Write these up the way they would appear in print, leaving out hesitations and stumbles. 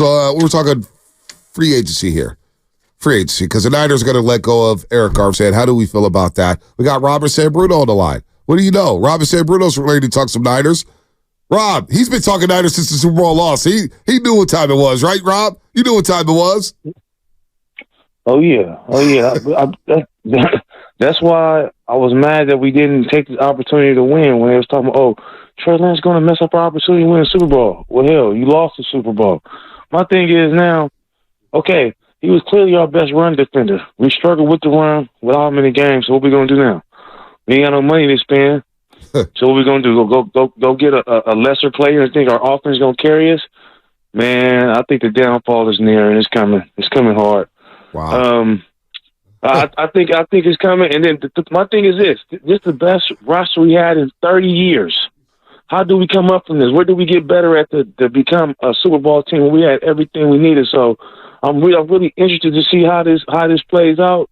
So we're talking free agency here. Free agency, because the Niners are going to let go of Arik Armstead. How do we feel about that? We got Robert Sanbruno on the line. What do you know? Robert Sanbruno's ready to talk some Niners. Rob, he's been talking Niners since the Super Bowl loss. He knew what time it was, right, Rob? You knew what time it was. Oh, yeah. That's why I was mad that we didn't take the opportunity to win when they was talking about, Trey Lance going to mess up our opportunity to win the Super Bowl. Well, hell, you lost the Super Bowl. My thing is now, okay, he was clearly our best run defender. We struggled with the run with all many games, so what we going to do now? We ain't got no money to spend. So what we gonna do? Go get a lesser player and think our offense gonna carry us? Man, I think the downfall is near and it's coming. It's coming hard. Wow. I think it's coming. And then my thing is this is the best roster we had in 30 years. How do we come up from this? Where do we get better at to become a Super Bowl team when we had everything we needed? So I'm really interested to see how this plays out.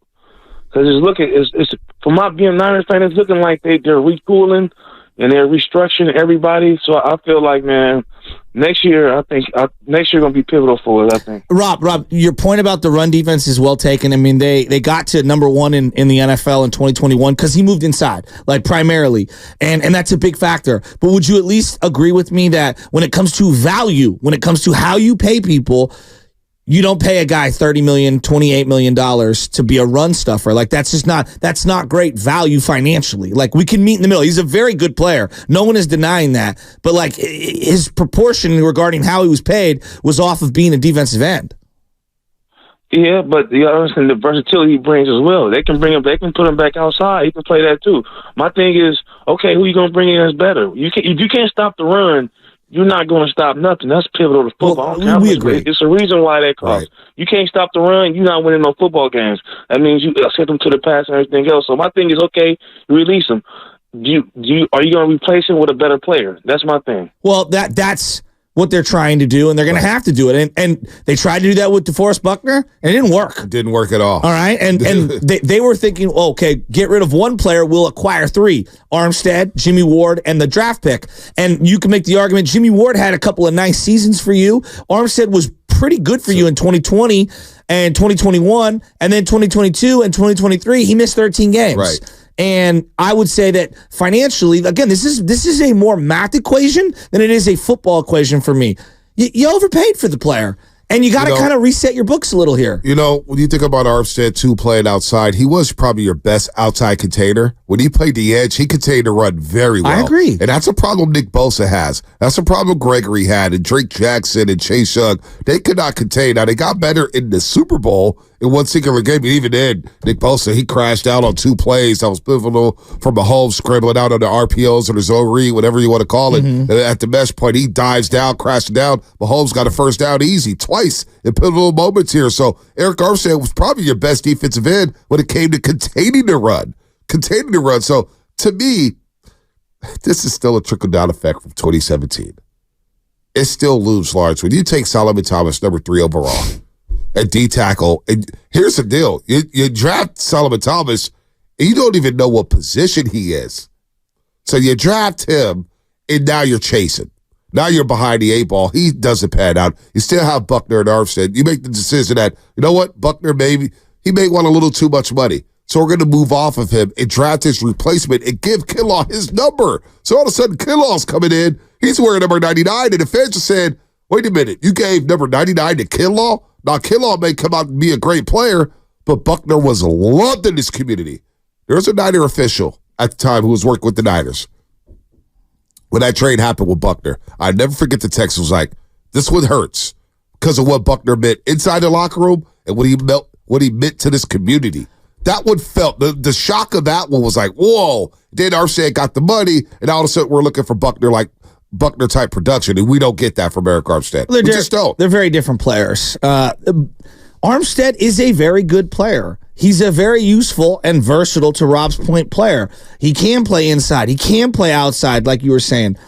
Because it's for my being a Niners fan, it's looking like they're retooling and they're restructuring everybody. So I feel like, man, next year gonna be pivotal for us. I think. Rob, your point about the run defense is well taken. I mean, they got to number one in the NFL in 2021 because he moved inside, like primarily, and that's a big factor. But would you at least agree with me that when it comes to value, when it comes to how you pay people, you don't pay a guy $30 million, $28 million to be a run stuffer. Like that's not great value financially. Like we can meet in the middle. He's a very good player. No one is denying that. But like his proportion regarding how he was paid was off of being a defensive end. Yeah, but you understand the versatility he brings as well. They can put him back outside. He can play that too. My thing is, okay, who you gonna bring in that's better? If you can't stop the run, you're not going to stop nothing. That's pivotal to football. Well, we agree. It's a reason why that costs. Right. You can't stop the run. You're not winning no football games. That means you send them to the pass and everything else. So my thing is, okay, you release them. Are you going to replace him with a better player? That's my thing. Well, that's what they're trying to do, and they're going to have to do it. And they tried to do that with DeForest Buckner, and it didn't work. It didn't work at all. All right, and they were thinking, okay, get rid of one player, we'll acquire three: Armstead, Jimmy Ward, and the draft pick. And you can make the argument Jimmy Ward had a couple of nice seasons for you. Armstead was pretty good for you in 2020 and 2021, and then 2022 and 2023, he missed 13 games. Right. And I would say that financially, again, this is a more math equation than it is a football equation for me. You overpaid for the player, and you got to kind of reset your books a little here. You know, when you think about Armstead, too, playing outside, he was probably your best outside container. When he played the edge, he contained the run very well. I agree. And that's a problem Nick Bosa has. That's a problem Gregory had, and Drake Jackson and Chase Young. They could not contain. Now, they got better in the Super Bowl in one singular game, but even then, Nick Bosa, he crashed out on 2 plays. That was pivotal from Mahomes scrambling out on the RPOs or the zone read, whatever you want to call it. Mm-hmm. And at the mesh point, he dives down, crashes down. Mahomes got a first down easy twice in pivotal moments here. So Arik Armstead was probably your best defensive end when it came to containing the run. So to me, this is still a trickle-down effect from 2017. It still looms large. When you take Solomon Thomas, number 3 overall, at D-tackle, and here's the deal. You draft Solomon Thomas, and you don't even know what position he is. So you draft him, and now you're chasing. Now you're behind the 8 ball. He doesn't pan out. You still have Buckner and Armstead. You make the decision that, you know what, Buckner he may want a little too much money. So we're going to move off of him and draft his replacement and give Kinlaw his number. So all of a sudden, Kinlaw's coming in. He's wearing number 99, and the fans just said, wait a minute, you gave number 99 to Kinlaw? Now, Kinlaw may come out and be a great player, but Buckner was loved in this community. There was a Niner official at the time who was working with the Niners. When that trade happened with Buckner, I never forget the text. It was like, this one hurts because of what Buckner meant inside the locker room and what he meant to this community. That one felt, the shock of that one was like, whoa. Then Armstead got the money, and all of a sudden we're looking for Buckner-type production, and we don't get that from Arik Armstead. We just don't. They're very different players. Armstead is a very good player. He's a very useful and versatile, to Rob's point, player. He can play inside. He can play outside, like you were saying.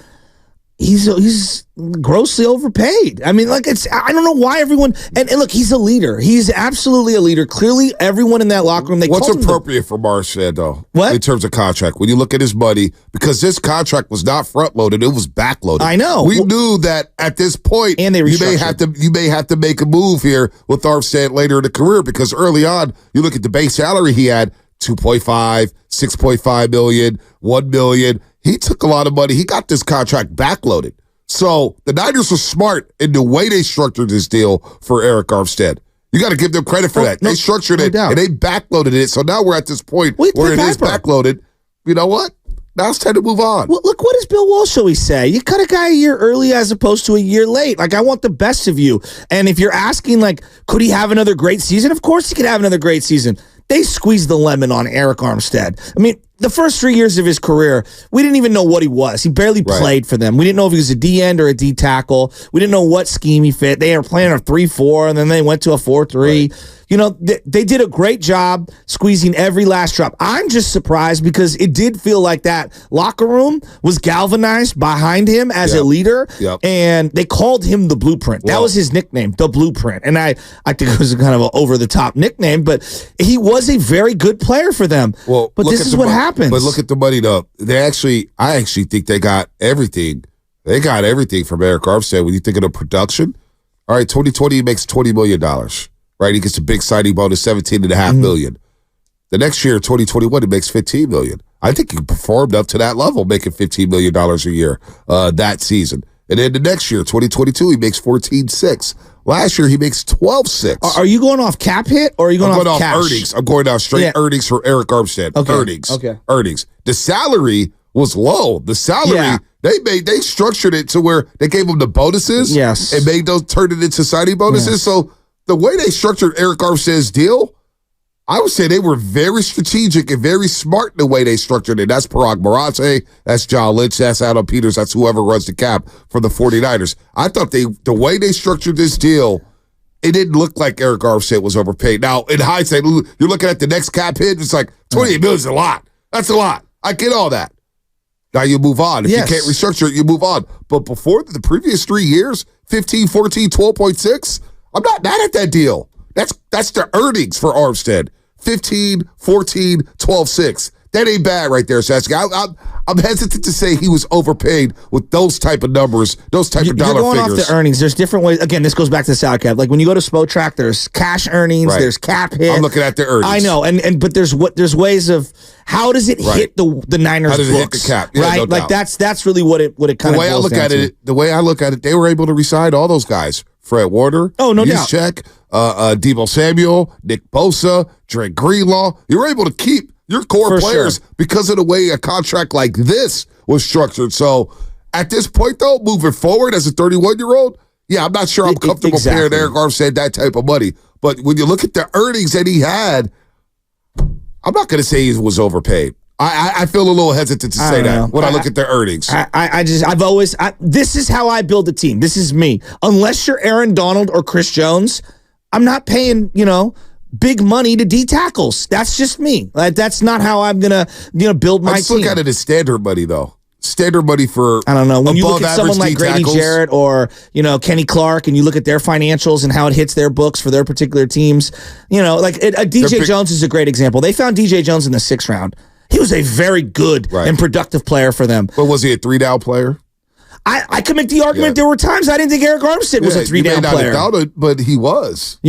he's grossly overpaid. I mean, like I don't know why everyone and look, he's a leader. He's absolutely a leader. Clearly, everyone in that locker room. What's appropriate for Armstead though? What in terms of contract? When you look at his money, because this contract was not front loaded, it was back loaded. I know. We knew that at this point, and they you may have to make a move here with Armstead later in the career, because early on, you look at the base salary he had 2.5, 6.5 million, 1 million. He took a lot of money. He got this contract backloaded. So the Niners were smart in the way they structured this deal for Arik Armstead. You got to give them credit for that. They structured it, and they backloaded it. So now we're at this point where it is backloaded. You know what? Now it's time to move on. Well, look, what does Bill Walsh always say? You cut a guy a year early as opposed to a year late. Like, I want the best of you. And if you're asking, like, could he have another great season? Of course he could have another great season. They squeezed the lemon on Arik Armstead. I mean, the first 3 years of his career, we didn't even know what he was. He barely played for them. We didn't know if he was a D end or a D tackle. We didn't know what scheme he fit. They were playing a 3-4, and then they went to a 4-3. Right. You know, they did a great job squeezing every last drop. I'm just surprised because it did feel like that locker room was galvanized behind him as a leader, and they called him the Blueprint. That was his nickname, the Blueprint. And I think it was kind of an over-the-top nickname, but he was a very good player for them. Well, but this is what happens. But look at the money, though. I actually think they got everything. They got everything from Arik Armstead. When you think of the production, all right, 2020 he makes $20 million. Right, he gets a big signing bonus, $17.5 million. The next year, 2021, he makes $15 million. I think he performed up to that level, making $15 million a year that season. And then the next year, 2022, he makes $14.6. Last year, he makes $12.6. Are you going off cap hit or are you going off cash? Earnings? I'm going off straight earnings for Arik Armstead. Okay. Earnings. Okay. Earnings. The salary was low. The salary they structured it to where they gave him the bonuses. Yes. And made those turn it into signing bonuses. Yes. So the way they structured Arik Armstead's deal, I would say they were very strategic and very smart in the way they structured it. That's Parag Marate, that's John Lynch, that's Adam Peters, that's whoever runs the cap for the 49ers. I thought the way they structured this deal, it didn't look like Arik Armstead was overpaid. Now, in hindsight, you're looking at the next cap hit, it's like $28 million is a lot. That's a lot. I get all that. Now you move on. If you can't restructure it, you move on. But before the previous 3 years, 15, 14, 12.6, I'm not mad at that deal. That's the earnings for Armstead. 15, 14, 12.6. That ain't bad right there, Sasky. I'm hesitant to say he was overpaid with those type of numbers, those type of dollar figures. You're going off the earnings. There's different ways. Again, this goes back to the salary cap. Like when you go to SpoTrack, there's cash earnings, there's cap hit. I'm looking at the earnings. I know, but there's ways of how does it hit the Niners' how does it books, hit the cap? Yeah, right? No like doubt. that's really what it kind of boils down to. The way I look at it, they were able to re-sign all those guys. Fred Warner, no doubt. Juszczyk, Deebo Samuel, Nick Bosa, Dre Greenlaw. You were able to keep your core players because of the way a contract like this was structured. So at this point, though, moving forward as a 31-year-old, I'm not sure I'm comfortable paying Arik Armstead that type of money. But when you look at the earnings that he had, I'm not going to say he was overpaid. I feel a little hesitant to say that when I look at the earnings. This is how I build a team. This is me. Unless you're Aaron Donald or Chris Jones, I'm not paying, big money to D tackles. That's just me. Like, that's not how I'm gonna build my team. Let's look at it as standard money though. Standard money for I don't know. When you look at someone like Grady Jarrett or Kenny Clark, and you look at their financials and how it hits their books for their particular teams, like a DJ Jones is a great example. They found DJ Jones in the 6th round. He was a very good and productive player for them. But was he a 3-down player? I could make the argument there were times I didn't think Arik Armstead was a 3-down player. You may not have doubted, but he was.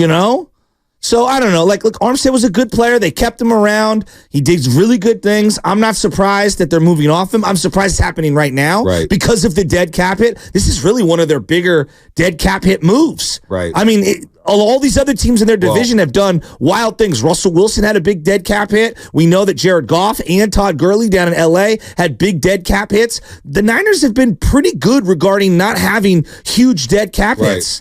So I don't know. Look, Armstead was a good player. They kept him around. He did really good things. I'm not surprised that they're moving off him. I'm surprised it's happening right now because of the dead cap hit. This is really one of their bigger dead cap hit moves. Right. I mean, all these other teams in their division have done wild things. Russell Wilson had a big dead cap hit. We know that Jared Goff and Todd Gurley down in L.A. had big dead cap hits. The Niners have been pretty good regarding not having huge dead cap hits.